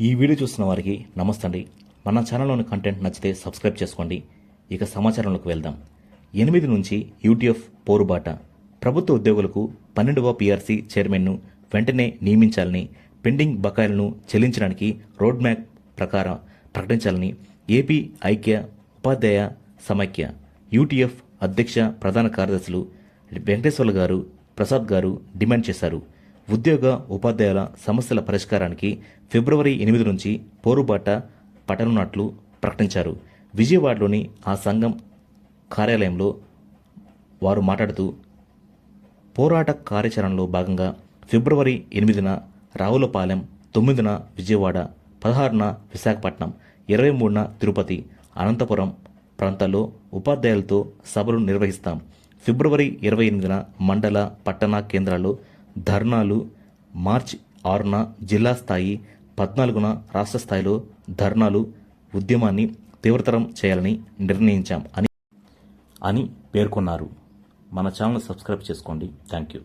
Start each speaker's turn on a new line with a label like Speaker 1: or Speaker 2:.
Speaker 1: ఈ వీడియో చూస్తున్న వారికి నమస్తే అండి. మన ఛానల్లోని కంటెంట్ నచ్చితే సబ్స్క్రైబ్ చేసుకోండి. ఇక సమాచారంలోకి వెళ్దాం. 8 నుంచి యూటీఎఫ్ పోరుబాట. ప్రభుత్వ ఉద్యోగులకు 12వ పీఆర్సీ చైర్మన్ను వెంటనే నియమించాలని, పెండింగ్ బకాయిలను చెల్లించడానికి రోడ్ మ్యాప్ ప్రకారం ప్రకటించాలని ఏపీ ఐక్య ఉపాధ్యాయ సమైక్య యూటీఎఫ్ అధ్యక్ష ప్రధాన కార్యదర్శులు వెంకటేశ్వర్లు గారు, ప్రసాద్ గారు డిమాండ్ చేశారు. ఉద్యోగ ఉపాధ్యాయుల సమస్యల పరిష్కారానికి ఫిబ్రవరి 8 నుంచి పోరుబాట పట్టనున్నట్లు ప్రకటించారు. విజయవాడలోని ఆ సంఘం కార్యాలయంలో వారు మాట్లాడుతూ, పోరాట కార్యాచరణలో భాగంగా ఫిబ్రవరి 8న రావులపాలెం, 9న విజయవాడ, 16న విశాఖపట్నం, 23న తిరుపతి, అనంతపురం ప్రాంతాల్లో ఉపాధ్యాయులతో సభలు నిర్వహిస్తాం. ఫిబ్రవరి 28న మండల, పట్టణ కేంద్రాల్లో ధర్నాలు, మార్చి 6న జిల్లా స్థాయి, 14న రాష్ట్ర స్థాయిలో ధర్నాలు, ఉద్యమాన్ని తీవ్రతరం చేయాలని నిర్ణయించాం అని పేర్కొన్నారు. మన ఛానల్ సబ్స్క్రైబ్ చేసుకోండి. Thank you.